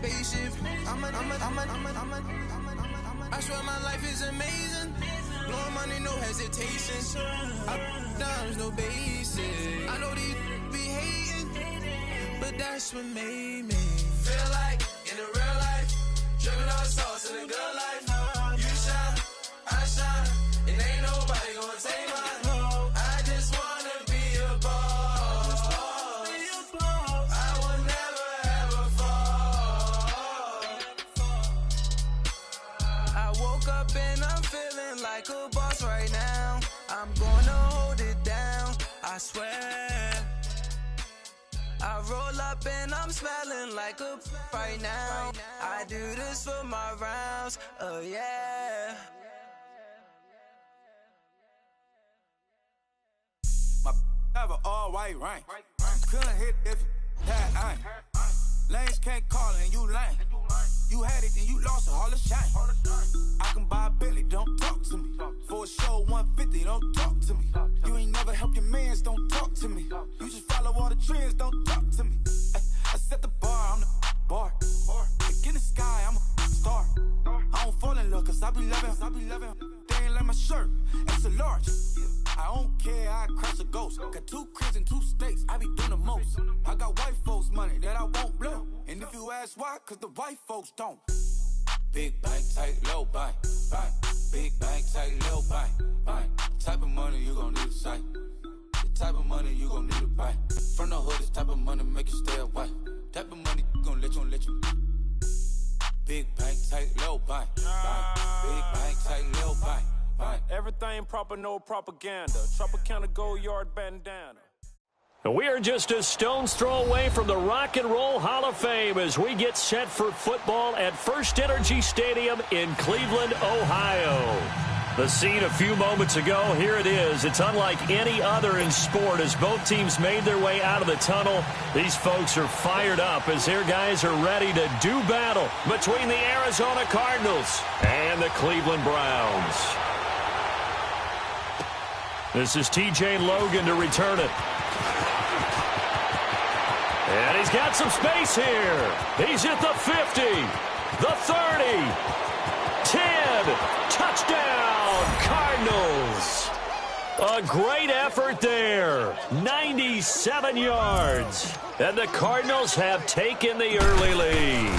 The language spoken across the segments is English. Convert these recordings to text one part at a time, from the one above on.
spaceship. I swear my life is amazing. Blowing money, no hesitation. Down, no basic. I know these be hating, but that's what made me feel like in the real life. Dripping all the sauce in the good life. You shine, I shine, and ain't nobody gonna take mine. I just wanna be a boss. I will never ever fall. I woke up and I'm feeling like a boss right now. I'm gonna hold it down, I swear. I roll up and I'm smelling like a right now. I do this for my rounds, oh yeah. My have an all-white ring. Couldn't hit if had I. Lanes can't call and you lame. You had it and you lost it, all the shame. I can buy a Billy, don't talk to me. For a show 150, don't talk to me. You ain't never help your mans, don't talk to me. You just follow all the trends, don't talk to me. I set the bar, I'm the bar. Like in the sky, I'm a star. I don't fall in love, cause I be loving. They ain't like my shirt, it's a large. I don't care, I crash a ghost. Got 2 cribs in 2 states, I be doing the most. I got white folks money that I won't blow. And if you ask why, cause the white folks don't. Big bank, tight, low bank, bank. Big bank, tight, low bank, bank. The type of money you gon' need to sight. The type of money you gon' need to buy. From the hood, this type of money make you stay away. Type of money gon' let you. Big bank, tight, low bank, bank. Big bank, tight, low bank, bank. Everything proper, no propaganda. Tropicana Gold Yard bandana. We are just a stone's throw away from the Rock and Roll Hall of Fame as we get set for football at First Energy Stadium in Cleveland, Ohio. The scene a few moments ago, here it is. It's unlike any other in sport as both teams made their way out of the tunnel. These folks are fired up as their guys are ready to do battle between the Arizona Cardinals and the Cleveland Browns. This is TJ Logan to return it. And he's got some space here. He's at the 50, the 30, 10, touchdown, Cardinals. A great effort there, 97 yards. And the Cardinals have taken the early lead.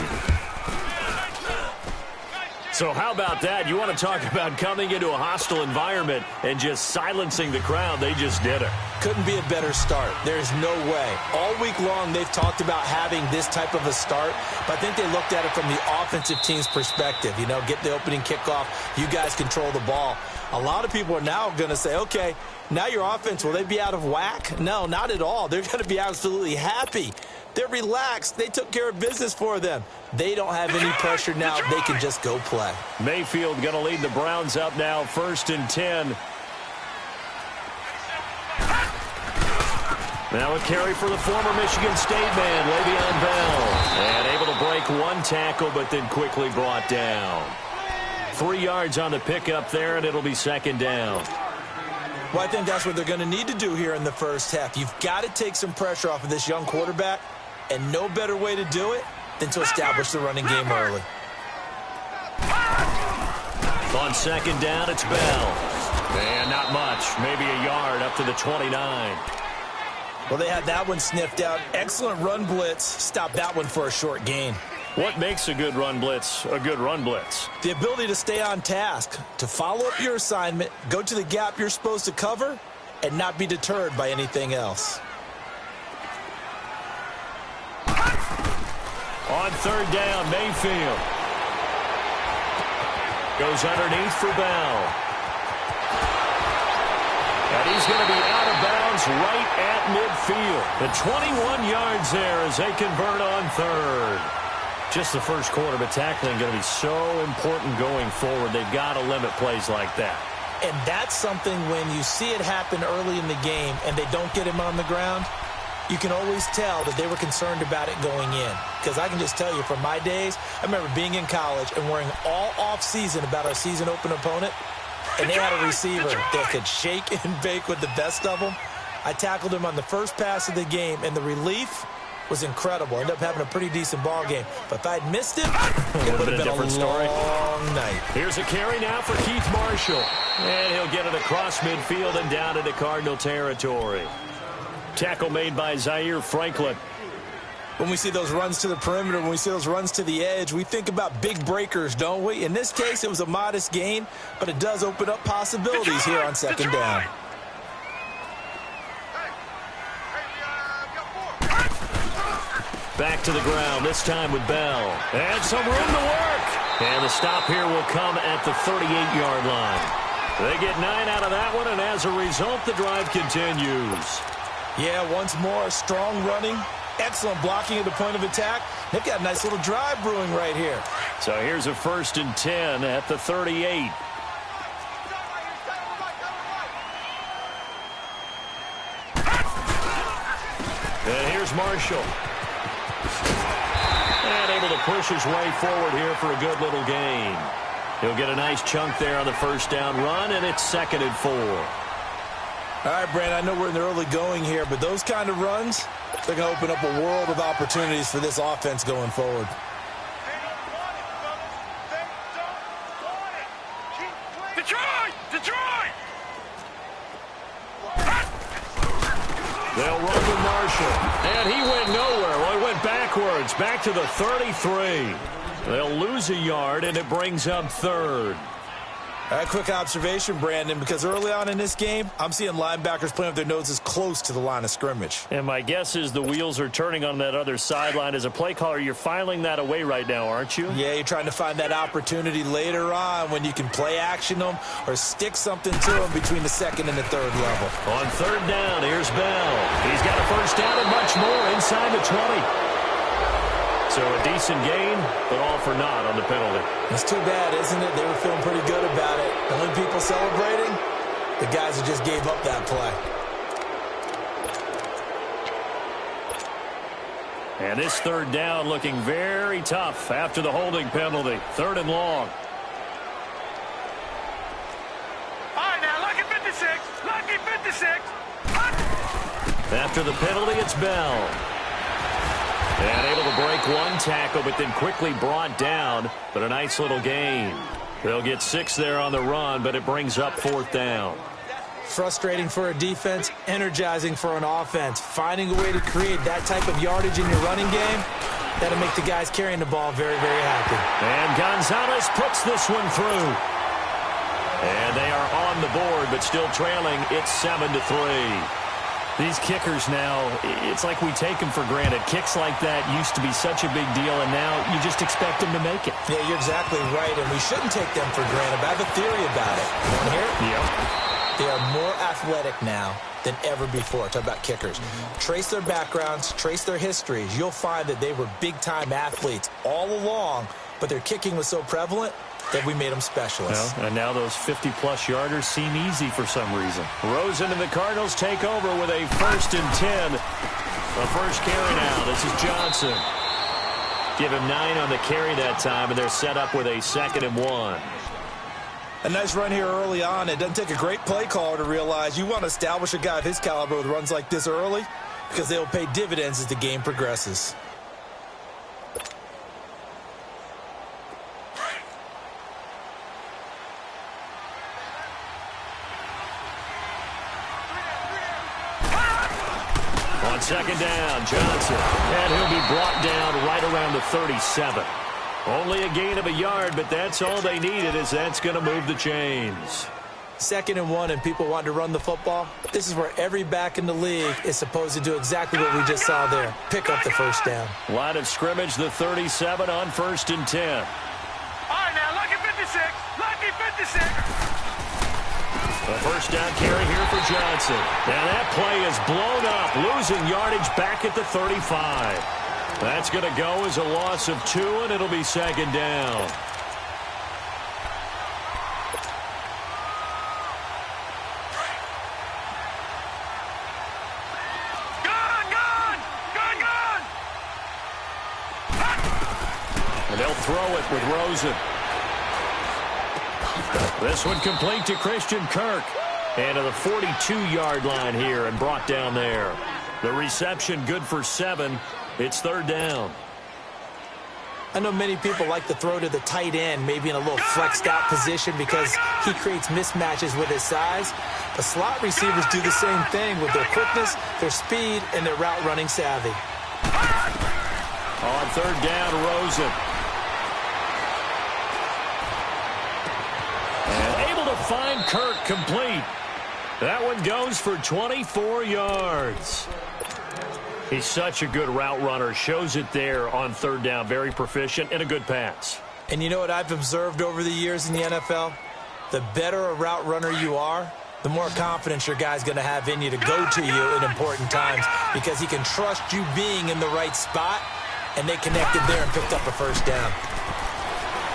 So how about that? You want to talk about coming into a hostile environment and just silencing the crowd. They just did it. Couldn't be a better start. There's no way. All week long, they've talked about having this type of a start, but I think they looked at it from the offensive team's perspective. You know, get the opening kickoff. You guys control the ball. A lot of people are now going to say, okay, now your offense, will they be out of whack? No, not at all. They're going to be absolutely happy. They're relaxed. They took care of business for them. They don't have any pressure now. They can just go play. Mayfield going to lead the Browns up now, 1st and 10. Now a carry for the former Michigan State man, Le'Veon Bell. And able to break one tackle, but then quickly brought down. 3 yards on the pickup there, and it'll be 2nd down. Well, I think that's what they're going to need to do here in the first half. You've got to take some pressure off of this young quarterback, and no better way to do it than to establish the running game early. On 2nd down, it's Bell. And not much, maybe a yard up to the 29. Well, they had that one sniffed out. Excellent run blitz. Stop that one for a short gain. What makes a good run blitz a good run blitz? The ability to stay on task, to follow up your assignment, go to the gap you're supposed to cover, and not be deterred by anything else. On 3rd down, Mayfield. Goes underneath for Bell. And he's going to be out of bounds right at midfield. The 21 yards there as they convert on 3rd. Just the first quarter, but tackling going to be so important going forward. They've got to limit plays like that. And that's something when you see it happen early in the game and they don't get him on the ground, you can always tell that they were concerned about it going in. Because I can just tell you from my days, I remember being in college and worrying all off-season about our season open opponent, and they had a receiver that could shake and bake with the best of them. I tackled him on the first pass of the game, and the relief was incredible. Ended up having a pretty decent ball game. But if I'd missed it, it would have been a different story. long night. Here's a carry now for Keith Marshall. And he'll get it across midfield and down into Cardinal territory. Tackle made by Zaire Franklin. When we see those runs to the perimeter, when we see those runs to the edge, we think about big breakers, don't we? In this case, it was a modest gain, but it does open up possibilities here on second down. Back to the ground, this time with Bell. And some room to work. And the stop here will come at the 38-yard line. They get 9 out of that one, and as a result, the drive continues. Yeah, once more, strong running, excellent blocking at the point of attack. They've got a nice little drive brewing right here. So here's a 1st and 10 at the 38. And here's Marshall. And able to push his way forward here for a good little gain. He'll get a nice chunk there on the 1st down run, and it's 2nd and 4. All right, Brand, I know we're in the early going here, but those kind of runs, they're going to open up a world of opportunities for this offense going forward. Detroit! Detroit! They'll run with Marshall. And he went nowhere. Well, he went backwards, back to the 33. They'll lose a yard, and it brings up 3rd. All right, quick observation, Brandon, because early on in this game, I'm seeing linebackers playing with their noses close to the line of scrimmage. And my guess is the wheels are turning on that other sideline. As a play caller, you're filing that away right now, aren't you? Yeah, you're trying to find that opportunity later on when you can play action them or stick something to them between the 2nd and the 3rd level. On 3rd down, here's Bell. He's got a 1st down and much more inside the 20. So a decent gain, but all for naught on the penalty. It's too bad, isn't it? They were feeling pretty good about it. The only people celebrating, the guys who just gave up that play. And this 3rd down looking very tough after the holding penalty. 3rd and long. All right, now, lucky 56. Lucky 56. After the penalty, it's Bell. And able to break one tackle, but then quickly brought down. But a nice little gain. They'll get 6 there on the run, but it brings up 4th down. Frustrating for a defense, energizing for an offense. Finding a way to create that type of yardage in your running game, that'll make the guys carrying the ball very, very happy. And Gonzalez puts this one through. And they are on the board, but still trailing. It's 7-3. These kickers now, it's like we take them for granted. Kicks like that used to be such a big deal, and now you just expect them to make it. Yeah, you're exactly right, and we shouldn't take them for granted. But I have a theory about it. You want to hear it? Yep. They are more athletic now than ever before. Talk about kickers. Trace their backgrounds, trace their histories. You'll find that they were big-time athletes all along, but their kicking was so prevalent that we made them specialists. Well, and now those 50-plus yarders seem easy for some reason. Rosen and the Cardinals take over with a 1st and 10. The first carry now. This is Johnson. Give him 9 on the carry that time, and they're set up with a 2nd and 1. A nice run here early on. It doesn't take a great play caller to realize you want to establish a guy of his caliber with runs like this early because they will pay dividends as the game progresses. On 2nd down, Johnson. And he'll be brought down right around the 37. Only a gain of a yard, but that's all they needed, as that's going to move the chains. 2nd and 1, and people want to run the football. This is where every back in the league is supposed to do exactly what we just saw there. Pick up the 1st down. Line of scrimmage, the 37 on 1st and 10. All right, now, lucky 56. Lucky 56. A 1st down carry here for Johnson. Now that play is blown up, losing yardage back at the 35. That's going to go as a loss of 2, and it'll be 2nd down. And they'll throw it with Rosen. This one complete to Christian Kirk. And to the 42-yard line here and brought down there. The reception good for 7. It's third down. I know many people like to throw to the tight end, maybe in a little flexed out position because he creates mismatches with his size. But slot receivers do the same thing with their quickness, their speed, and their route running savvy. On third down, Rosen. And able to find Kirk complete. That one goes for 24 yards. He's such a good route runner. Shows it there on third down. Very proficient and a good pass. And you know what I've observed over the years in the NFL? The better a route runner you are, the more confidence your guy's going to have in you to go to you in important times because he can trust you being in the right spot, and they connected there and picked up a first down.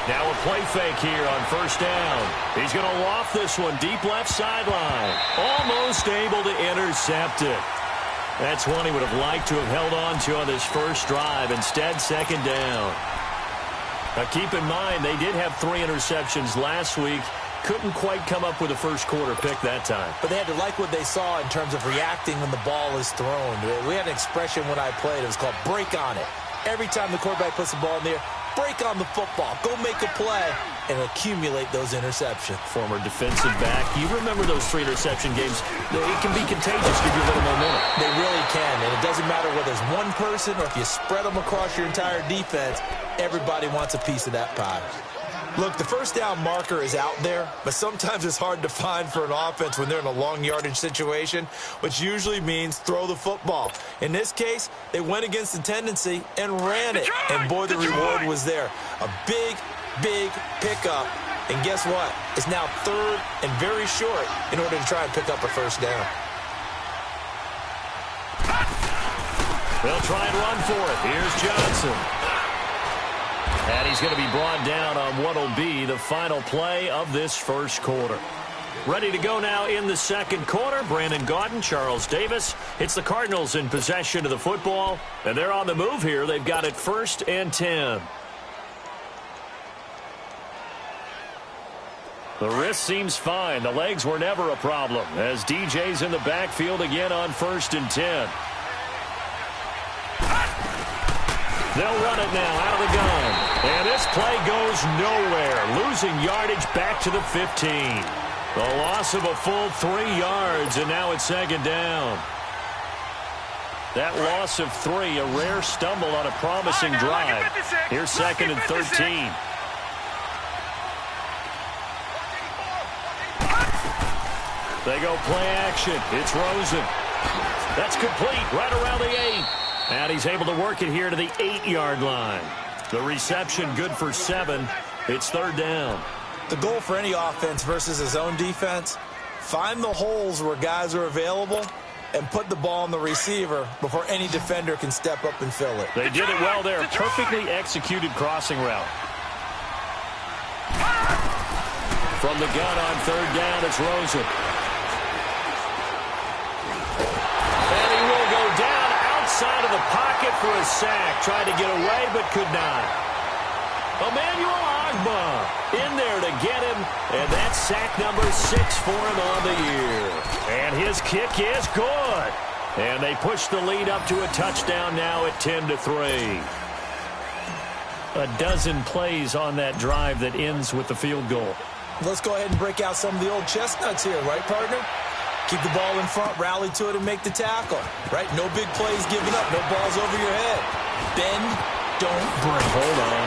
Now a play fake here on first down. He's going to loft this one deep left sideline. Almost able to intercept it. That's one he would have liked to have held on to on this first drive. Instead, second down. Now keep in mind, they did have 3 interceptions last week. Couldn't quite come up with a first quarter pick that time. But they had to like what they saw in terms of reacting when the ball is thrown. We had an expression when I played. It was called break on it. Every time the quarterback puts the ball in the air, break on the football. Go make a play and accumulate those interceptions. Former defensive back. You remember those 3 interception games. It can be contagious, give you a little momentum. They really can, and it doesn't matter whether it's one person or if you spread them across your entire defense, everybody wants a piece of that pie. Look, the first down marker is out there, but sometimes it's hard to find for an offense when they're in a long yardage situation, which usually means throw the football. In this case, they went against the tendency and ran it, and boy, the reward was there. A big pickup, and guess what? It's now third and very short in order to try and pick up a first down. They'll try and run for it. Here's Johnson. And he's going to be brought down on what will be the final play of this first quarter. Ready to go now in the second quarter. Brandon Gaudin, Charles Davis. It's the Cardinals in possession of the football, and they're on the move here. They've got it 1st and 10. The wrist seems fine. The legs were never a problem as DJ's in the backfield again on 1st and 10. They'll run it now out of the gun. And this play goes nowhere. Losing yardage back to the 15. The loss of a full 3 yards, and now it's second down. That loss of 3, a rare stumble on a promising drive. Here's 2nd and 13. They go play action. It's Rosen. That's complete right around the 8. And he's able to work it here to the 8-yard line. The reception good for 7. It's third down. The goal for any offense versus his own defense, find the holes where guys are available and put the ball on the receiver before any defender can step up and fill it. They did it well there. Perfectly executed crossing route. From the gun on third down, it's Rosen. And he will go down outside of the pocket for a sack. Tried to get away, but could not. Emmanuel Ogbah in there to get him, and that's sack number 6 for him on the year. And his kick is good. And they push the lead up to a touchdown now at 10-3. A dozen plays on that drive that ends with the field goal. Let's go ahead and break out some of the old chestnuts here, right, partner? Keep the ball in front, rally to it, and make the tackle, right? No big plays given up, no balls over your head. Bend, don't break. Hold on.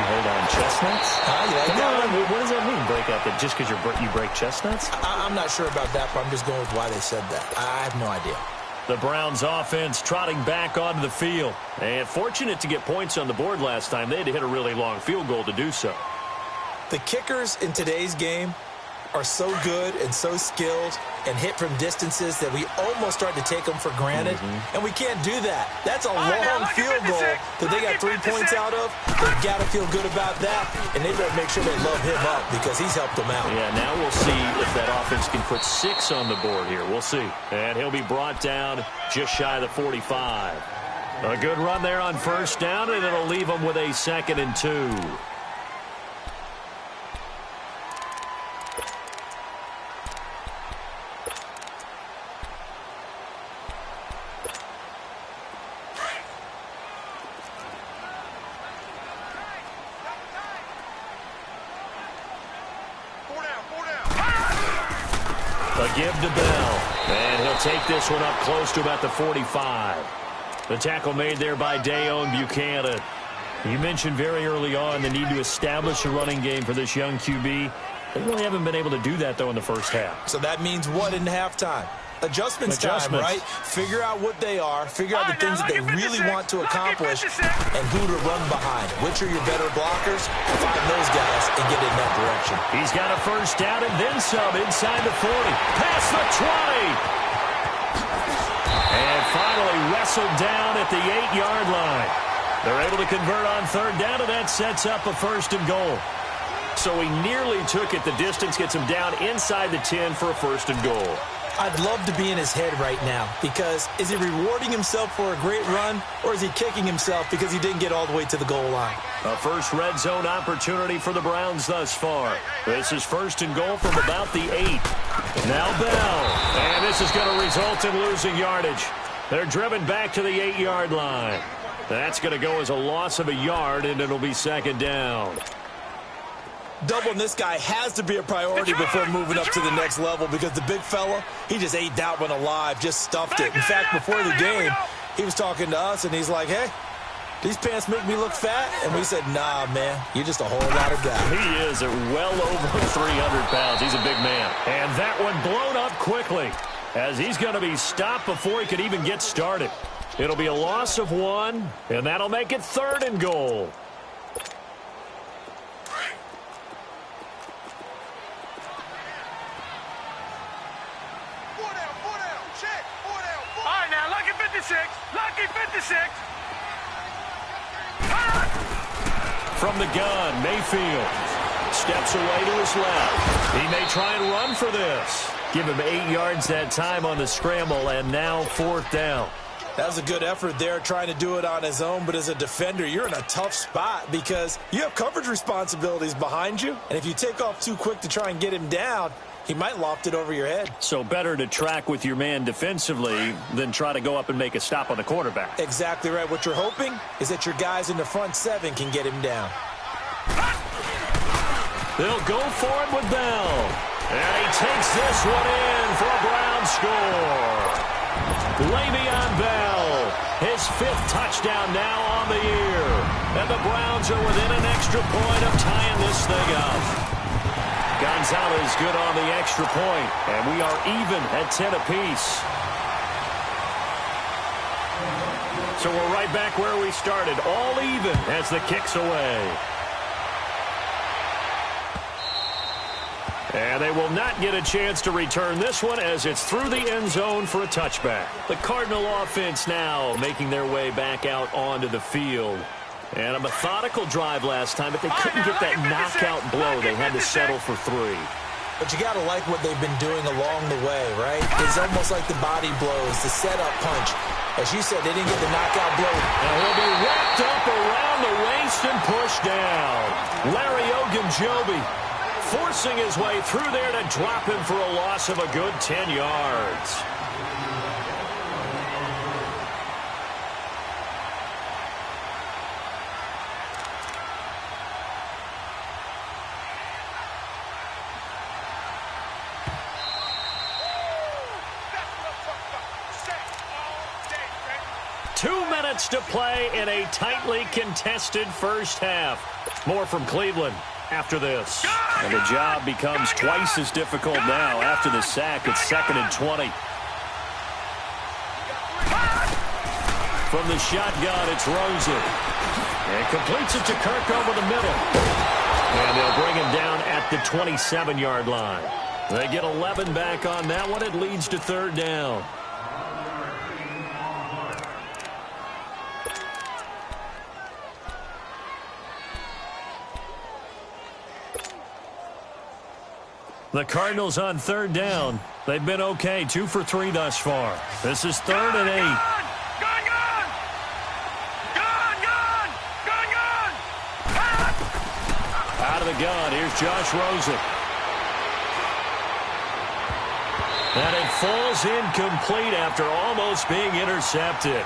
Chestnuts? You like that one? What does that mean, break out? That just because you break chestnuts? I'm not sure about that, but I'm just going with why they said that. I have no idea. The Browns offense trotting back onto the field. And fortunate to get points on the board last time. They had to hit a really long field goal to do so. The kickers in today's game are so good and so skilled and hit from distances that we almost start to take them for granted. And we can't do that. That's a long field goal that they got 3 points out of. They've got to feel good about that, and they better make sure they love him up because he's helped them out. Yeah, now we'll see if that offense can put 6 on the board here. We'll see. And he'll be brought down just shy of the 45. A good run there on first down, and it'll leave them with a 2nd and 2. A give to Bell. And he'll take this one up close to about the 45. The tackle made there by Dayon Buchanan. You mentioned very early on the need to establish a running game for this young QB. They really haven't been able to do that, though, in the first half. So that means what in halftime? Adjustments time, right? Figure out what they are. Figure out the things that they really want to accomplish and who to run behind. Which are your better blockers? Find those guys and get in that direction. He's got a first down and then some inside the 40. Past the 20. And finally wrestled down at the 8-yard line. They're able to convert on third down, and that sets up a 1st and goal. So he nearly took it. The distance gets him down inside the 10 for a 1st and goal. I'd love to be in his head right now because is he rewarding himself for a great run or is he kicking himself because he didn't get all the way to the goal line? A first red zone opportunity for the Browns thus far. This is 1st and goal from about the 8. Now Bell. And this is going to result in losing yardage. They're driven back to the 8-yard line. That's going to go as a loss of a yard, and it'll be 2nd down. Doubling this guy has to be a priority before moving up to the next level because the big fella, he just ate that one alive, just stuffed it. In fact, before the game, he was talking to us, and he's like, hey, these pants make me look fat? And we said, nah, man, you're just a whole lot of guy. He is at well over 300 pounds. He's a big man. And that one blown up quickly as he's going to be stopped before he could even get started. It'll be a loss of 1, and that'll make it 3rd and goal. Lucky 56. From the gun, Mayfield steps away to his left. He may try and run for this. Give him 8 yards that time on the scramble, and now 4th down. That was a good effort there, trying to do it on his own. But as a defender, you're in a tough spot because you have coverage responsibilities behind you. And if you take off too quick to try and get him down, he might loft it over your head. So better to track with your man defensively than try to go up and make a stop on the quarterback. Exactly right. What you're hoping is that your guys in the front 7 can get him down. They'll go for it with Bell. And he takes this one in for a Brown score. Le'Veon Bell, his 5th touchdown now on the year. And the Browns are within an extra point of tying this thing up. Gonzalez good on the extra point, and we are even at 10 apiece. So we're right back where we started, all even as the kick's away. And they will not get a chance to return this one as it's through the end zone for a touchback. The Cardinal offense now making their way back out onto the field. And a methodical drive last time, but they couldn't get that knockout blow. They had to settle for 3. But you got to like what they've been doing along the way, right? It's almost like the body blows, the setup punch. As you said, they didn't get the knockout blow. And he'll be wrapped up around the waist and pushed down. Larry Ogunjobi forcing his way through there to drop him for a loss of a good 10 yards. To play in a tightly contested first half. More from Cleveland after this. And the job becomes twice as difficult now after the sack. It's 2nd and 20. From the shotgun, it's Rosen. And completes it to Kirk over the middle. And they'll bring him down at the 27-yard line. They get 11 back on that one. It leads to 3rd down. The Cardinals on 3rd down. They've been okay, 2 for 3 thus far. This is 3rd and 8. Out of the gun, here's Josh Rosen. And it falls incomplete after almost being intercepted.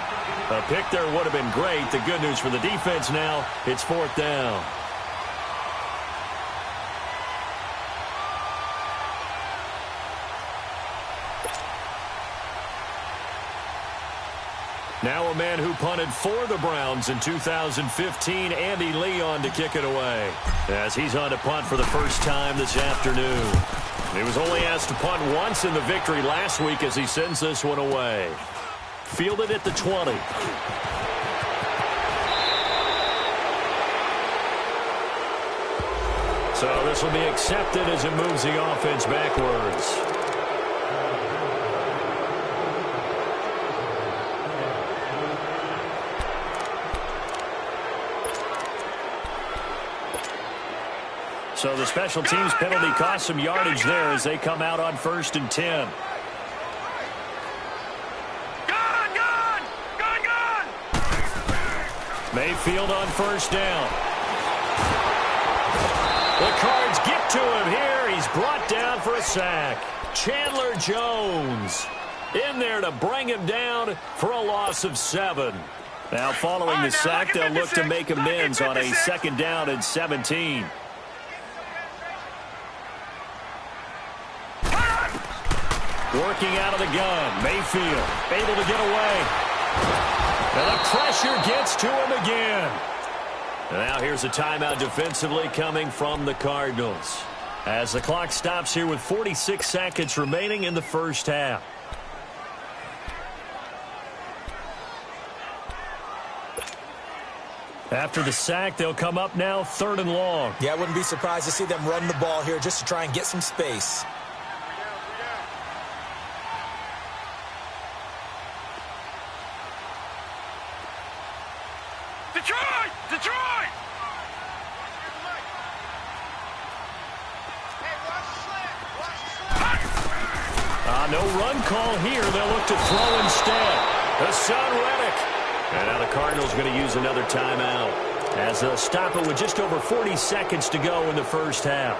A pick there would have been great. The good news for the defense now, it's 4th down. Now a man who punted for the Browns in 2015, Andy Leon, to kick it away, as he's on to punt for the first time this afternoon. He was only asked to punt once in the victory last week as he sends this one away. Fielded at the 20. So this will be accepted as it moves the offense backwards. So the special teams penalty cost some yardage there as they come out on 1st and 10. Mayfield on 1st down. The Cards get to him here. He's brought down for a sack. Chandler Jones in there to bring him down for a loss of 7. Now following the sack, they'll look to make amends on a 2nd down and 17. Working out of the gun. Mayfield able to get away. And the pressure gets to him again. And now here's a timeout defensively coming from the Cardinals, as the clock stops here with 46 seconds remaining in the first half. After the sack, they'll come up now 3rd and long. Yeah, I wouldn't be surprised to see them run the ball here just to try and get some space. Detroit! No run call here. They'll look to throw instead. Hassan Reddick. And now the Cardinals going to use another timeout, as they'll stop it with just over 40 seconds to go in the first half.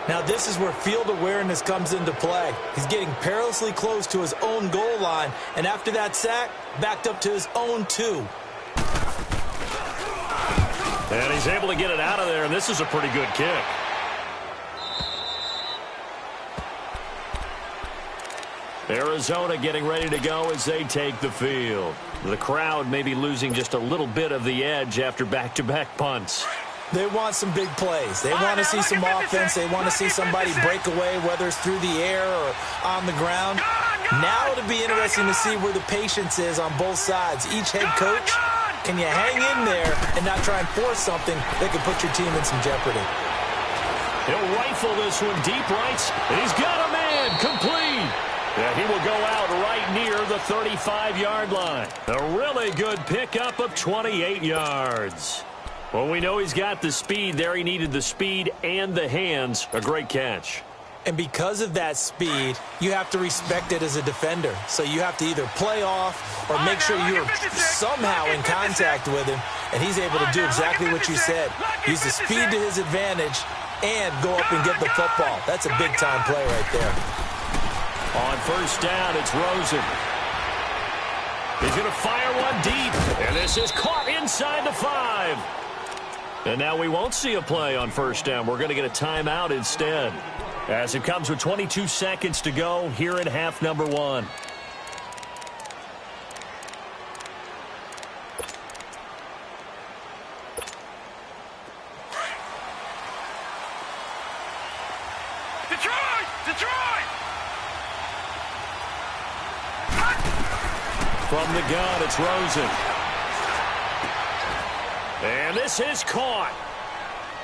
Now this is where field awareness comes into play. He's getting perilously close to his own goal line, and after that sack, backed up to his own 2. And he's able to get it out of there, and this is a pretty good kick. Arizona getting ready to go as they take the field. The crowd may be losing just a little bit of the edge after back-to-back punts. They want some big plays. They want to see some offense. They want to see somebody break away, whether it's through the air or on the ground. Now it'll be interesting to see where the patience is on both sides. Each head coach, can you hang in there and not try and force something that could put your team in some jeopardy? He'll rifle this one deep right, and he's got a man complete. And he will go out right near the 35-yard line. A really good pickup of 28 yards. Well, we know he's got the speed there. He needed the speed and the hands. A great catch. And because of that speed, you have to respect it as a defender. So you have to either play off or make sure you're somehow in contact with him. And he's able to do exactly what you said. Use the speed to his advantage and go up and get the football. That's a big-time play right there. On first down, it's Rosen. He's going to fire one deep. And this is caught inside the 5. And now we won't see a play on first down. We're going to get a timeout instead, as it comes with 22 seconds to go here in half number 1. Detroit! From the gun, it's Rosen. And this is caught.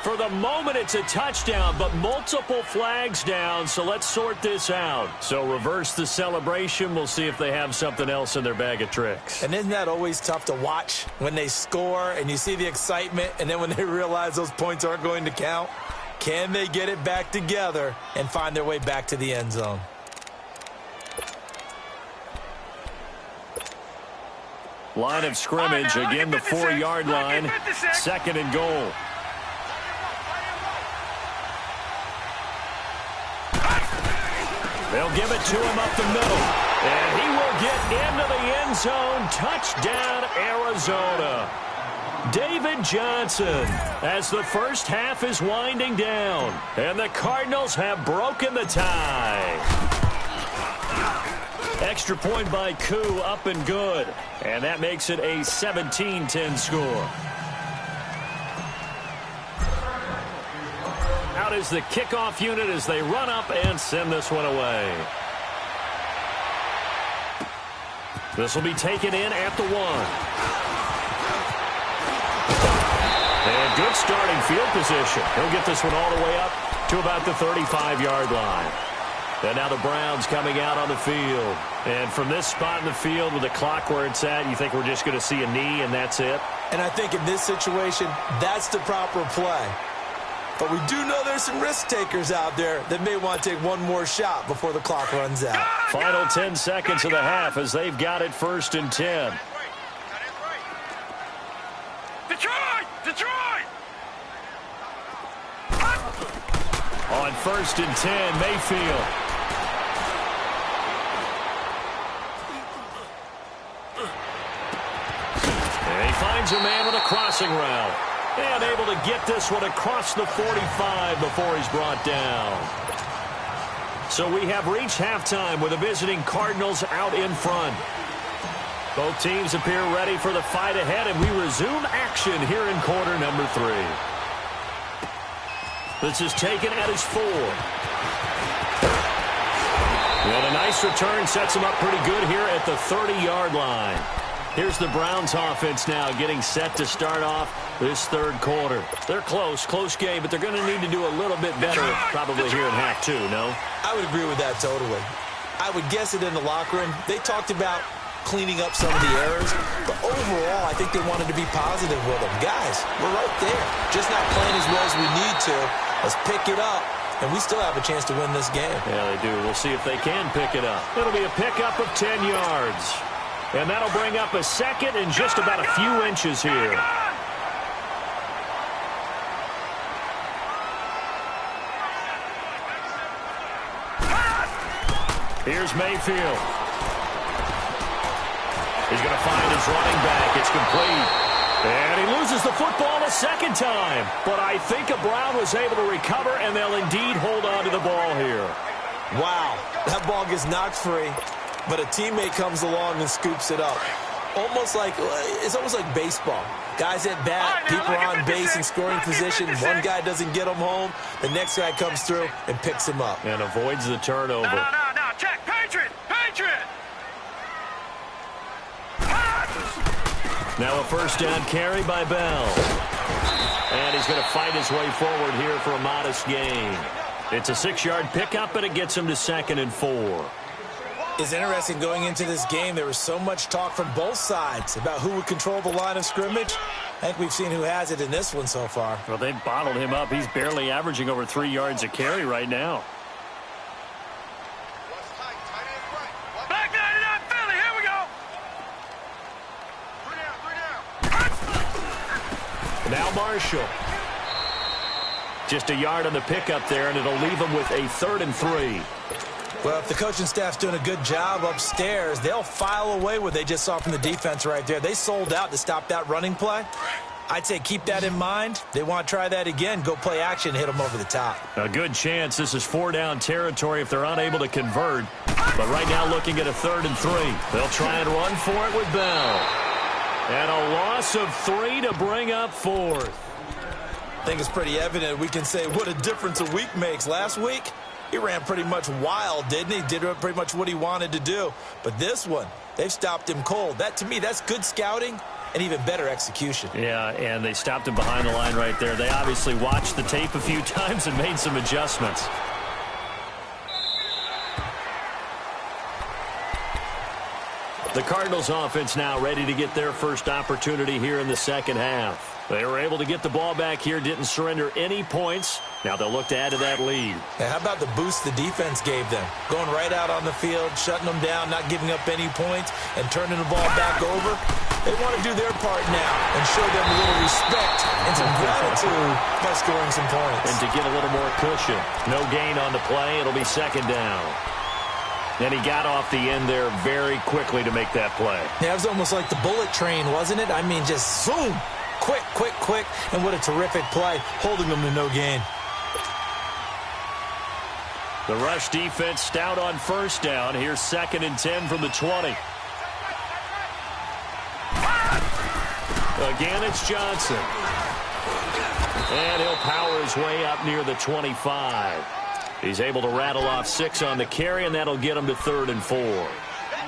For the moment, it's a touchdown, but multiple flags down, so let's sort this out. So reverse the celebration. We'll see if they have something else in their bag of tricks. And isn't that always tough to watch when they score and you see the excitement, and then when they realize those points aren't going to count? Can they get it back together and find their way back to the end zone? Line of scrimmage, again the 4-yard line, 2nd and goal. They'll give it to him up the middle, and he will get into the end zone. Touchdown, Arizona. David Johnson, as the first half is winding down, and the Cardinals have broken the tie. Extra point by Koo, up and good. And that makes it a 17-10 score. Out is the kickoff unit as they run up and send this one away. This will be taken in at the 1. And good starting field position. He'll get this one all the way up to about the 35-yard line. And now the Browns coming out on the field. And from this spot in the field with the clock where it's at, you think we're just going to see a knee and that's it? And I think in this situation, that's the proper play. But we do know there's some risk takers out there that may want to take one more shot before the clock runs out. Final 10 seconds of the half as they've got it 1st and 10. Detroit! Detroit! On 1st and 10, Mayfield. And he finds a man with a crossing route. And able to get this one across the 45 before he's brought down. So we have reached halftime with the visiting Cardinals out in front. Both teams appear ready for the fight ahead, and we resume action here in quarter number 3. This is taken at his 4. And a nice return sets him up pretty good here at the 30-yard line. Here's the Browns offense now getting set to start off this 3rd quarter. They're close game, but they're going to need to do a little bit better probably here in half 2, no? I would agree with that totally. I would guess it in the locker room. They talked about cleaning up some of the errors, but overall, I think they wanted to be positive with them. Guys, we're right there. Just not playing as well as we need to. Let's pick it up, and we still have a chance to win this game. Yeah, they do. We'll see if they can pick it up. It'll be a pickup of 10 yards. And that'll bring up a second and just about a few inches here. Here's Mayfield. He's going to find his running back. It's complete. And he loses the football a second time. But I think a Brown was able to recover, and they'll indeed hold on to the ball here. Wow, that ball gets knocked free, but a teammate comes along and scoops it up. It's almost like baseball. Guys at bat, people are on base in scoring position. One guy doesn't get him home. The next guy comes through and picks him up. And avoids the turnover. No. Check. Patriot! Now a 1st down carry by Bell. And he's going to fight his way forward here for a modest gain. It's a 6-yard pickup, but it gets him to 2nd and 4. It's interesting going into this game. There was so much talk from both sides about who would control the line of scrimmage. I think we've seen who has it in this one so far. Well, they've bottled him up. He's barely averaging over 3 yards a carry right now. Back 99 Philly, here we go! 3 down. Now Marshall. Just a yard on the pickup there, and it'll leave him with a 3rd and 3. Well, if the coaching staff's doing a good job upstairs, they'll file away what they just saw from the defense right there. They sold out to stop that running play. I'd say keep that in mind. They want to try that again. Go play action, hit them over the top. A good chance this is 4-down territory if they're unable to convert. But right now looking at a 3rd and 3. They'll try and run for it with Bell. And a loss of 3 to bring up 4th. I think it's pretty evident we can say what a difference a week makes. Last week, he ran pretty much wild, didn't he? Did pretty much what he wanted to do. But this one, they've stopped him cold. That, to me, that's good scouting and even better execution. Yeah, and they stopped him behind the line right there. They obviously watched the tape a few times and made some adjustments. The Cardinals offense now ready to get their first opportunity here in the 2nd half. They were able to get the ball back here, didn't surrender any points. Now they'll look to add to that lead. Now, how about the boost the defense gave them? Going right out on the field, shutting them down, not giving up any points, and turning the ball back over. They want to do their part now and show them a little respect and some gratitude by scoring some points. And to get a little more cushion. No gain on the play. It'll be 2nd down. And he got off the end there very quickly to make that play. Yeah, it was almost like the bullet train, wasn't it? I mean, just zoom. Quick, and what a terrific play, holding them to no gain. The rush defense stout on first down. Here's 2nd and 10 from the 20. Again, it's Johnson. And he'll power his way up near the 25. He's able to rattle off 6 on the carry, and that'll get him to 3rd and 4.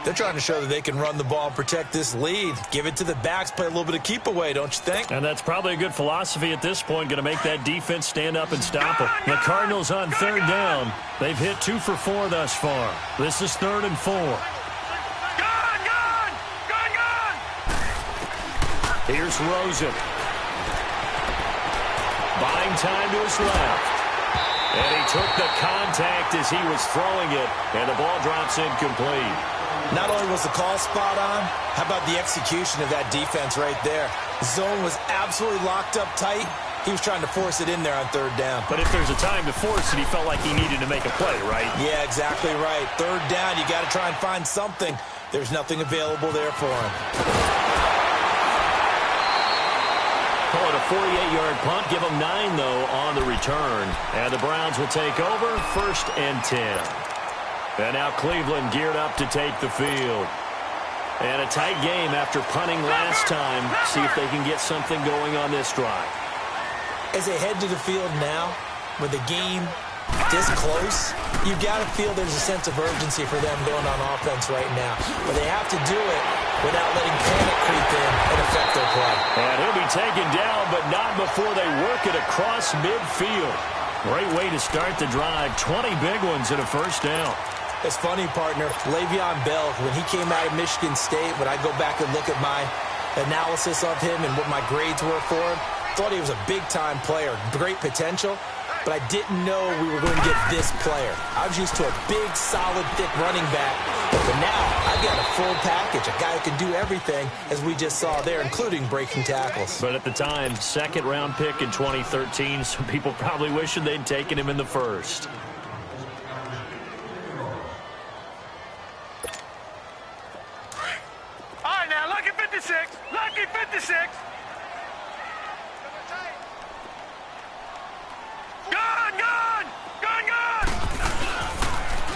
They're trying to show that they can run the ball and protect this lead. Give it to the backs, play a little bit of keep away, don't you think? And that's probably a good philosophy at this point, going to make that defense stand up and stop them. The Cardinals on 3rd down. They've hit 2 for 4 thus far. This is 3rd and 4. Here's Rosen. Buying time to his left. And he took the contact as he was throwing it, and the ball drops incomplete. Not only was the call spot on, how about the execution of that defense right there? The zone was absolutely locked up tight. He was trying to force it in there on 3rd down. But if there's a time to force it, he felt like he needed to make a play, right? Yeah, exactly right. 3rd down, you got to try and find something. There's nothing available there for him. Call it a 48-yard punt. Give them 9, though, on the return. And the Browns will take over 1st and 10. And now Cleveland geared up to take the field. And a tight game after punting last time. See if they can get something going on this drive. As they head to the field now, with the game this close, you've got to feel there's a sense of urgency for them going on offense right now. But they have to do it without letting panic creep in and affect their play. And he'll be taken down, but not before they work it across midfield. Great way to start the drive. 20 big ones and a 1st down. It's funny, partner. Le'Veon Bell, when he came out of Michigan State, when I go back and look at my analysis of him and what my grades were for him, thought he was a big-time player, great potential, but I didn't know we were going to get this player. I was used to a big, solid, thick running back, but now I've got a full package, a guy who can do everything, as we just saw there, including breaking tackles. But at the time, 2nd-round pick in 2013, some people probably wishing they'd taken him in the 1st. Lucky 56. Gun!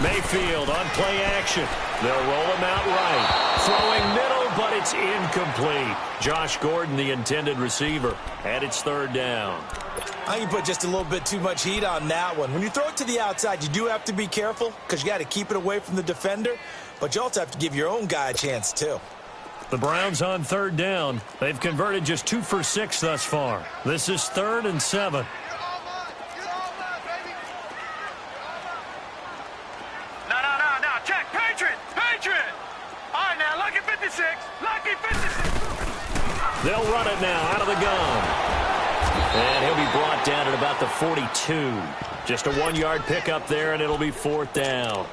Mayfield on play action. They'll roll him out right. Throwing middle, but it's incomplete. Josh Gordon, the intended receiver, and it's 3rd down. I think you put just a little bit too much heat on that one. When you throw it to the outside, you do have to be careful because you got to keep it away from the defender, but you also have to give your own guy a chance too. The Browns on 3rd down. They've converted just 2 for 6 thus far. This is 3rd and 7. No. Check. Patriot. All right, now, lucky 56. They'll run it now out of the gun. And he'll be brought down at about the 42. Just a 1-yard pickup there, and it'll be 4th down.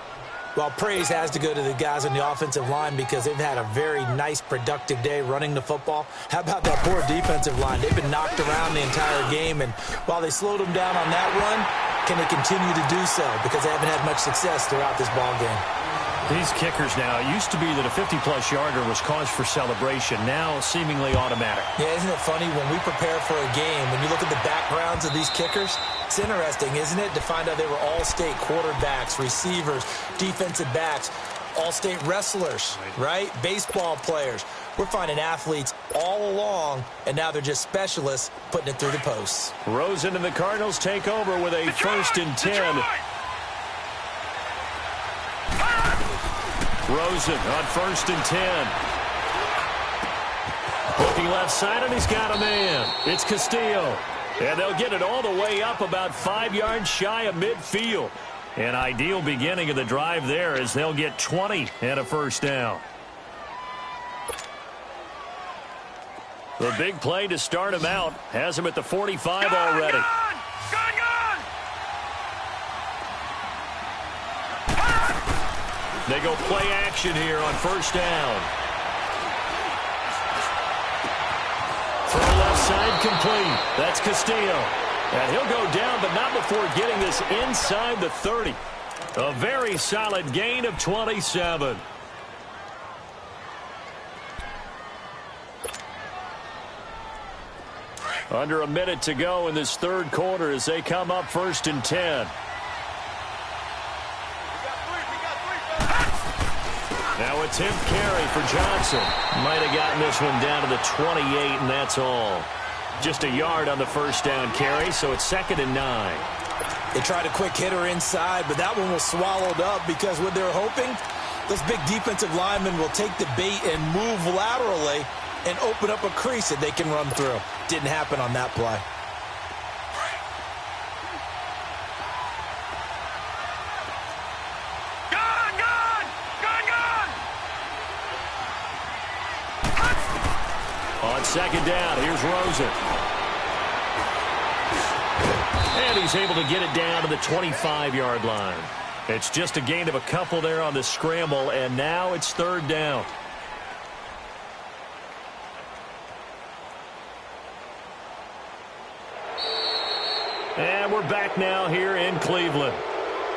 Well, praise has to go to the guys on the offensive line because they've had a very nice, productive day running the football. How about that poor defensive line? They've been knocked around the entire game, and while they slowed them down on that run, can they continue to do so? Because they haven't had much success throughout this ball game. These kickers now, it used to be that a 50-plus yarder was cause for celebration. Now, seemingly automatic. Yeah, isn't it funny? When we prepare for a game, when you look at the backgrounds of these kickers, it's interesting, isn't it, to find out they were all-state quarterbacks, receivers, defensive backs, all-state wrestlers, right? Baseball players. We're finding athletes all along, and now they're just specialists putting it through the posts. Rosen and the Cardinals take over with a 1st and 10. Rosen on 1st and 10. Looking left side, and he's got a man. It's Castillo. And they'll get it all the way up about 5 yards shy of midfield. An ideal beginning of the drive there as they'll get 20 and a 1st down. The big play to start him out has him at the 45 already. They go play action here on 1st down. Throw left side complete. That's Castillo. And he'll go down, but not before getting this inside the 30. A very solid gain of 27. Under a minute to go in this 3rd quarter as they come up 1st and 10. Now attempt carry for Johnson. Might have gotten this one down to the 28, and that's all. Just a yard on the first down carry, so it's 2nd and 9. They tried a quick hitter inside, but that one was swallowed up because what they're hoping, those big defensive linemen will take the bait and move laterally and open up a crease that they can run through. Didn't happen on that play. On 2nd down, here's Rosen. And he's able to get it down to the 25-yard line. It's just a gain of a couple there on the scramble, and now it's 3rd down. And we're back now here in Cleveland.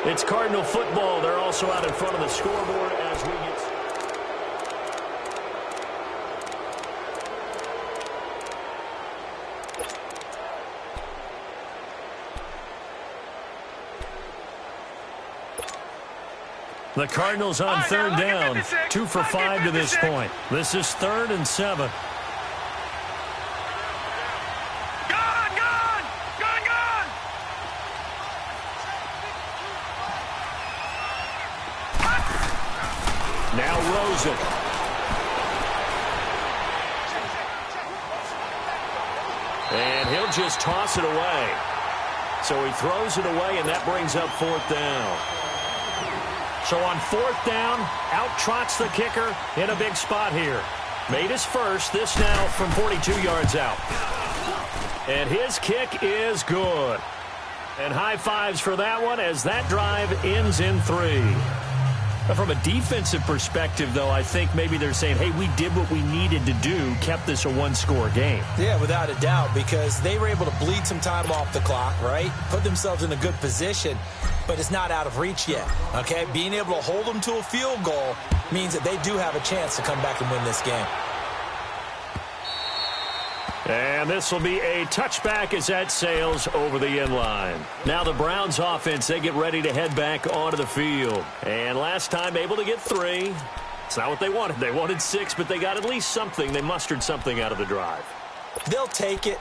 It's Cardinal football. They're also out in front of the scoreboard as we get... The Cardinals on 3rd down, 2 for 5 to this point. This is 3rd and 7. Now Rosen. And he'll just toss it away. So he throws it away, and that brings up 4th down. So on 4th down, out trots the kicker in a big spot here. Made his first, this now from 42 yards out. And his kick is good. And high fives for that one as that drive ends in 3. From a defensive perspective, though, I think maybe they're saying, hey, we did what we needed to do, kept this a one-score game. Yeah, without a doubt, because they were able to bleed some time off the clock, right? Put themselves in a good position, but it's not out of reach yet, okay? Being able to hold them to a field goal means that they do have a chance to come back and win this game. And this will be a touchback as that sails over the end line. Now the Browns offense, they get ready to head back onto the field. And last time able to get 3. It's not what they wanted. They wanted 6, but they got at least something. They mustered something out of the drive. They'll take it.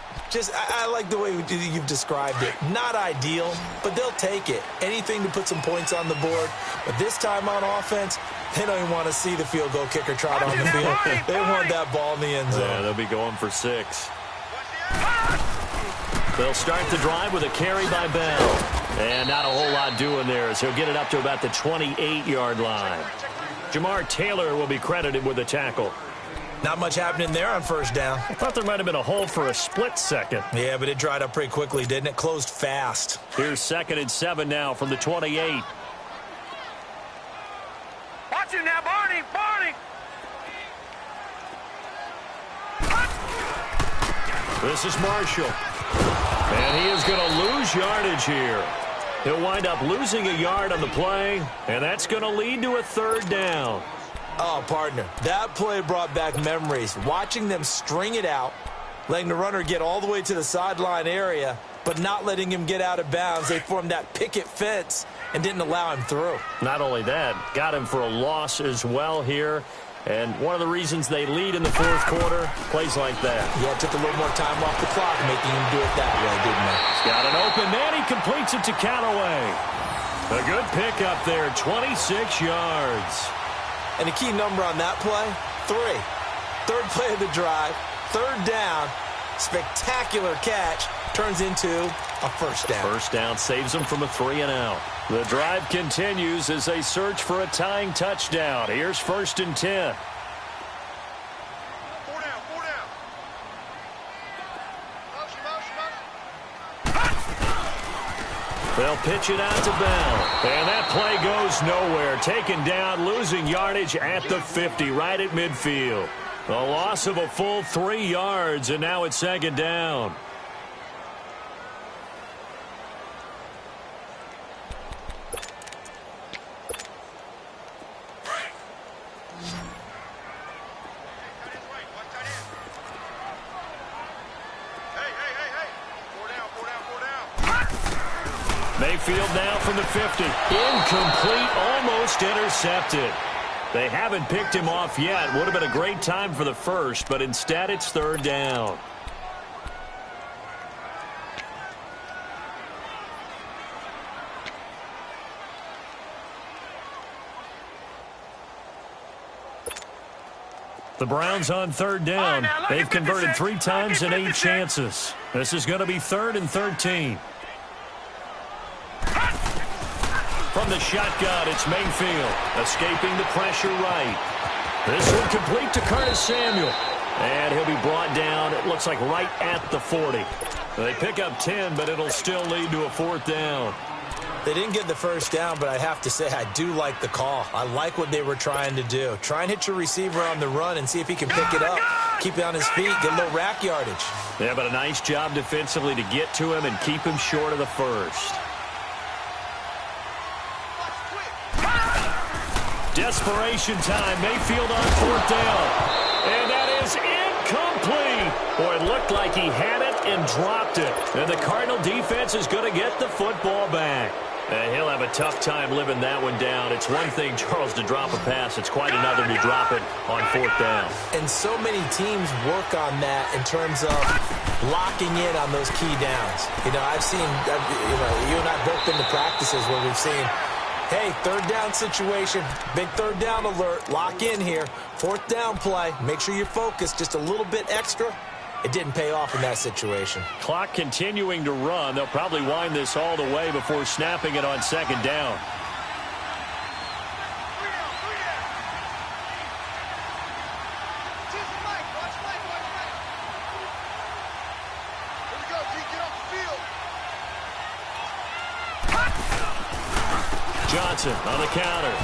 I like the way you've described it. Not ideal, but they'll take it. Anything to put some points on the board. But this time on offense, they don't even want to see the field goal kicker trot on the field. They want that ball in the end zone. Yeah, they'll be going for 6. They'll start the drive with a carry by Bell. And not a whole lot doing there, as he'll get it up to about the 28-yard line. Jamar Taylor will be credited with a tackle. Not much happening there on 1st down. I thought there might have been a hole for a split second. Yeah, but it dried up pretty quickly, didn't it? Closed fast. Here's 2nd and 7 now from the 28. Watch him now, Barney! Barney! This is Marshall. And he is going to lose yardage here. He'll wind up losing a yard on the play, and that's going to lead to a 3rd down. Oh, partner, that play brought back memories. Watching them string it out, letting the runner get all the way to the sideline area, but not letting him get out of bounds. They formed that picket fence and didn't allow him through. Not only that, got him for a loss as well here. And one of the reasons they lead in the 4th quarter, plays like that. Yeah, it took a little more time off the clock, making him do it that way, didn't it? He's got an open man. He completes it to Callaway. A good pickup there, 26 yards. And the key number on that play, 3. 3rd play of the drive, 3rd down, spectacular catch, turns into a 1st down. 1st down saves them from a 3-and-out. The drive continues as they search for a tying touchdown. Here's 1st and 10. 4 down, 4 down. Motion. They'll pitch it out to Bell. And that play goes nowhere. Taken down, losing yardage at the 50, right at midfield. A loss of a full 3 yards, and now it's 2nd down. Mayfield now from the 50. Incomplete, almost intercepted. They haven't picked him off yet. Would have been a great time for the first, but instead it's third down. The Browns on third down. They've converted 3 times in 8 chances. This is going to be 3rd and 13. From the shotgun, it's Mayfield, escaping the pressure right. This one complete to Curtis Samuel. And he'll be brought down, it looks like right at the 40. They pick up 10, but it'll still lead to a 4th down. They didn't get the first down, but I have to say I do like the call. I like what they were trying to do. Try and hit your receiver on the run and see if he can pick it up. Keep it on his feet, get a little rack yardage. Yeah, but a nice job defensively to get to him and keep him short of the first. Desperation time. Mayfield on 4th down. And that is incomplete. Boy, it looked like he had it and dropped it. And the Cardinal defense is going to get the football back. And he'll have a tough time living that one down. It's one thing, Charles, to drop a pass. It's quite another to drop it on 4th down. And so many teams work on that in terms of locking in on those key downs. You know, I've seen, you and I both been to practices where we've seen, hey, 3rd down situation, big 3rd down alert, lock in here. 4th down play, make sure you're focused just a little bit extra. It didn't pay off in that situation. Clock continuing to run. They'll probably wind this all the way before snapping it on 2nd down. Johnson on the counter.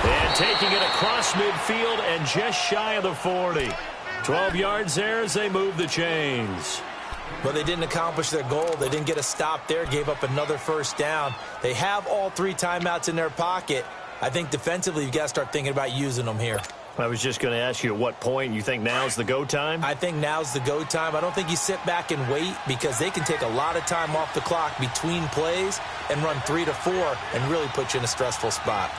And taking it across midfield and just shy of the 40. 12 yards there as they move the chains. Well, they didn't accomplish their goal. They didn't get a stop there, gave up another 1st down. They have all 3 timeouts in their pocket. I think defensively you've got to start thinking about using them here. I was just going to ask you at what point you think now's the go time? I think now's the go time. I don't think you sit back and wait because they can take a lot of time off the clock between plays and run 3 to 4 and really put you in a stressful spot.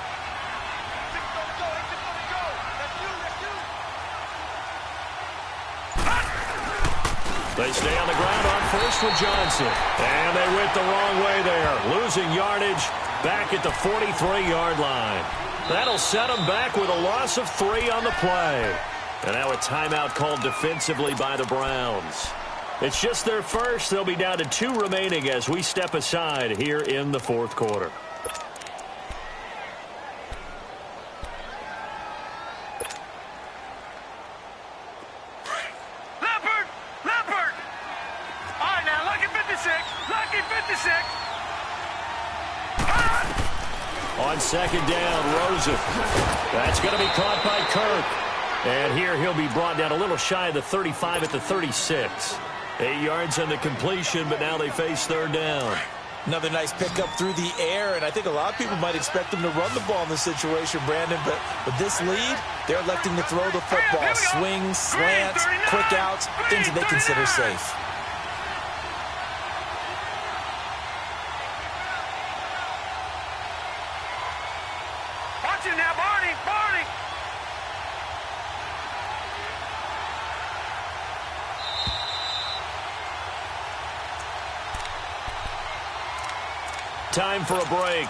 They stay on the ground on 1st with Johnson. And they went the wrong way there. Losing yardage back at the 43-yard line. That'll set them back with a loss of 3 on the play. And now a timeout called defensively by the Browns. It's just their first. They'll be down to 2 remaining as we step aside here in the 4th quarter. On 2nd down, Rosen. That's going to be caught by Kirk. And here he'll be brought down a little shy of the 35 at the 36. 8 yards on the completion, but now they face 3rd down. Another nice pickup through the air, and I think a lot of people might expect them to run the ball in this situation, Brandon, but with this lead, they're electing to throw the football. Swings, slants, quick outs, things that they consider safe. Time for a break.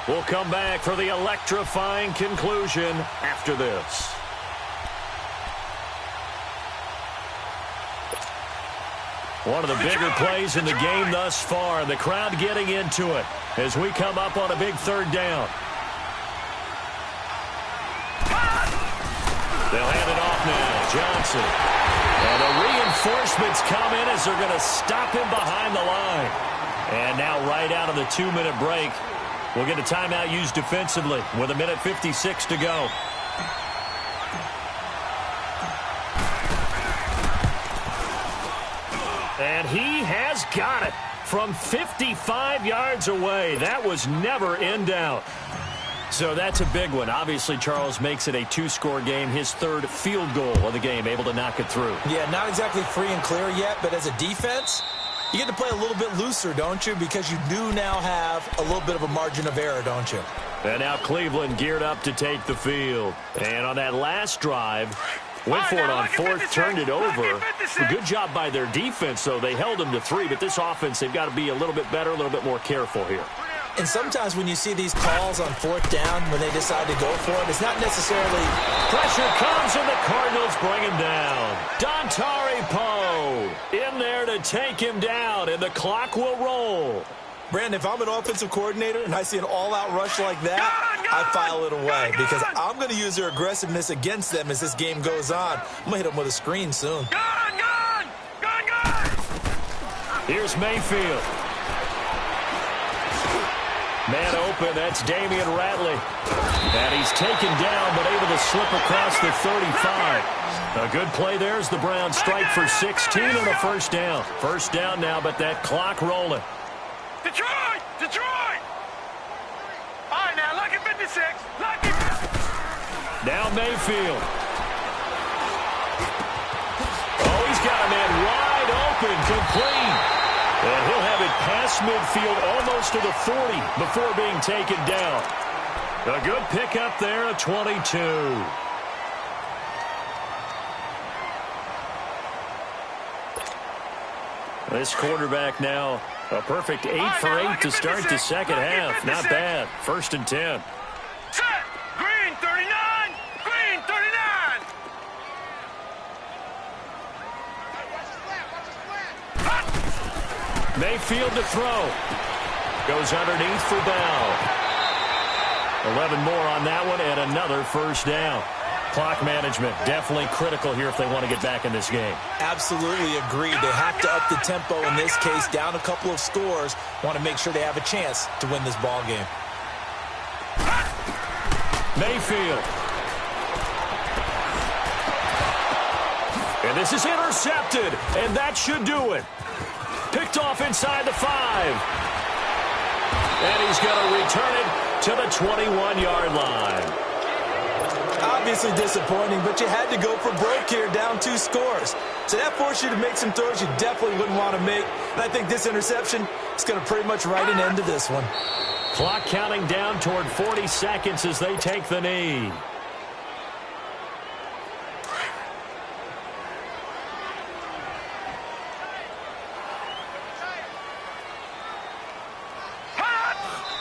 We'll come back for the electrifying conclusion after this. One of the bigger plays in the game thus far. The crowd getting into it as we come up on a big 3rd down. They'll hand it off now. Johnson. And the reinforcements come in as they're going to stop him behind the line. And now right out of the 2-minute break, we'll get a timeout used defensively with 1:56 to go. And he has got it from 55 yards away. That was never in doubt. So that's a big one. Obviously, Charles makes it a 2-score game, his 3rd field goal of the game, able to knock it through. Yeah, not exactly free and clear yet, but as a defense, You get to play a little bit looser, don't you? Because you do now have a little bit of a margin of error, don't you? And now Cleveland geared up to take the field. And on that last drive, went for it on fourth, turned it over. A good job by their defense, though. They held them to 3, but this offense, they've got to be a little bit better, a little bit more careful here. And sometimes when you see these calls on fourth down, when they decide to go for it, it's not necessarily... Pressure comes, and the Cardinals bring him down. Dontari Poe in there to take him down, and the clock will roll. Brandon, if I'm an offensive coordinator and I see an all-out rush like that, I file it away because I'm going to use their aggressiveness against them as this game goes on. I'm going to hit them with a screen soon. Here's Mayfield. Man open, that's Damian Ratley. And he's taken down but able to slip across the 35. A good play there as the Browns strike for 16 and a first down. First down now, but that clock rolling. Detroit! Detroit! All right, now, lucky 56. Lucky. Now Mayfield. Oh, he's got a man wide open, complete. And he'll have it past midfield almost to the 40 before being taken down. A good pickup there, a 22. This quarterback now, a perfect 8 for 8 to start the second half. Not bad. First and 10. Set. Green 39. Green 39. Mayfield to throw. Goes underneath for Bell. 11 more on that one and another first down. Clock management definitely critical here if they want to get back in this game. Absolutely agreed. They have to up the tempo in this case, down a couple of scores. Want to make sure they have a chance to win this ball game. Mayfield. And this is intercepted, and that should do it. Picked off inside the 5. And he's going to return it to the 21-yard line. Obviously disappointing, but you had to go for broke here, down 2 scores. So that forced you to make some throws you definitely wouldn't want to make. And I think this interception is going to pretty much write an end to this one. Clock counting down toward 40 seconds as they take the knee.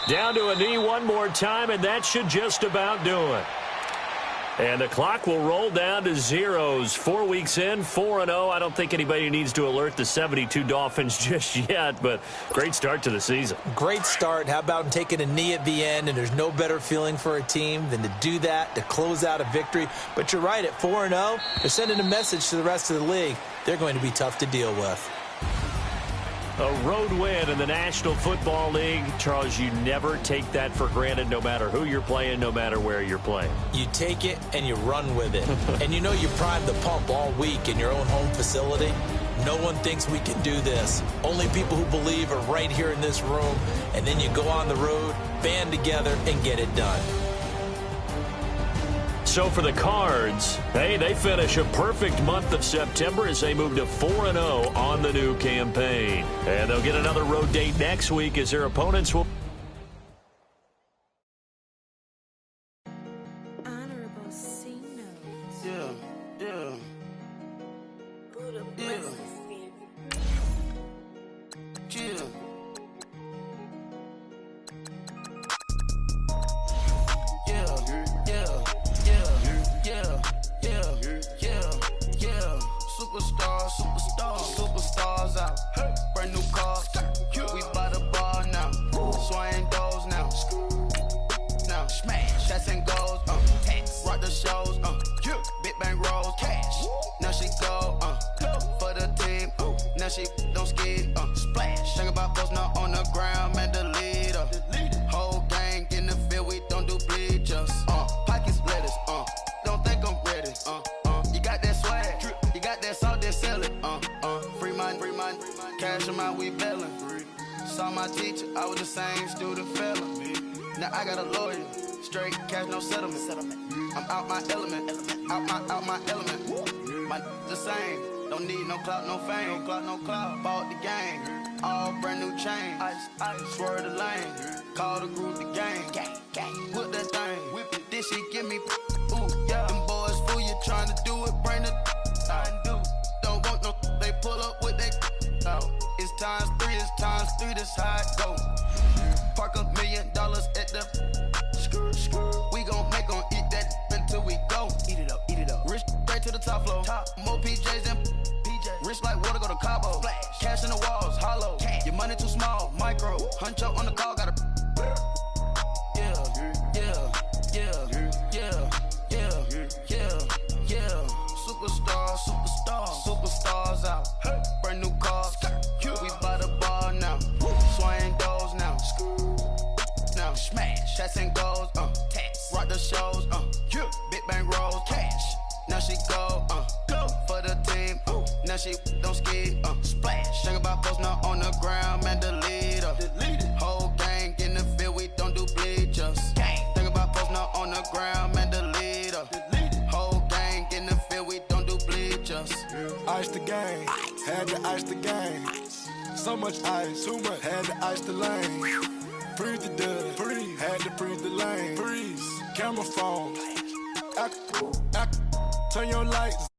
Down to a knee one more time, and that should just about do it. And the clock will roll down to zeros. 4 weeks in, 4-0. I don't think anybody needs to alert the 72 Dolphins just yet, but great start to the season. Great start. How about taking a knee at the end, and there's no better feeling for a team than to do that, to close out a victory. But you're right, at 4-0, they're sending a message to the rest of the league. They're going to be tough to deal with. A road win in the National Football League. Charles, you never take that for granted no matter who you're playing, no matter where you're playing. You take it and you run with it. And you know you primed the pump all week in your own home facility. No one thinks we can do this. Only people who believe are right here in this room. And then you go on the road, band together, and get it done. So for the Cards, hey, they finish a perfect month of September as they move to 4-0 on the new campaign. And they'll get another road date next week as their opponents will... Honorable C notes. Yeah. Superstars out. Brand new cars. We by the bar now. Swaying doors now. Now smash. Shots and goals. Rock the shows. Big bang rolls. Cash. Now she go. For the team. Now she don't ski. Splash. Think about posting up on the ground. Man, the leader. Whole gang in the field. We don't do bleachers. Pockets lettuce. Don't think I'm ready. You got that swag. You got that salt, that sell it. Free mind. Cash amount, we bailin'. Saw my teacher, I was the same student fella. Now I got a lawyer. Straight cash, no settlement. I'm out my element. Out my element. My the same. Don't need no clout, no fame. No clout, no clout. Bought the game. All brand new chain. Ice, swerve the lane. Call the group the gang. Whip that thing. Whip it. This shit give me. Ooh, yeah. Them boys fool you trying to do it. Bring the I do. Don't want no. They pull up with they out. It's times 3. It's times 3. This how it go. Park $1 million at the. We gon' make 'em eat that until we go. Eat it up, eat it up. Rich straight to the top floor. More PJs than PJs. Rich like water, go to Cabo. Flash. Cash in the walls, hollow. Cash. Your money too small, micro. Huncho on the call, gotta. Yeah. Superstars out. Brand new cars. We by the bar now. Swing doors now. Now smash. Shots and goals. Tax. Rock the shows. Big bang rolls. Cash. Now she go. Go for the team. Now she don't ski. Splash. Think about post now on the ground, man. Delete her. Whole gang in the field. We don't do bleachers. Think about post now on the ground, man. Delete her. Whole gang in the field. We don't do bleachers. Ice the game. Had to ice the game. So much ice. Too much. Had to ice the lane. Freeze the dub. Freeze. Had to freeze the lane. Freeze. Camera phone. Turn your lights.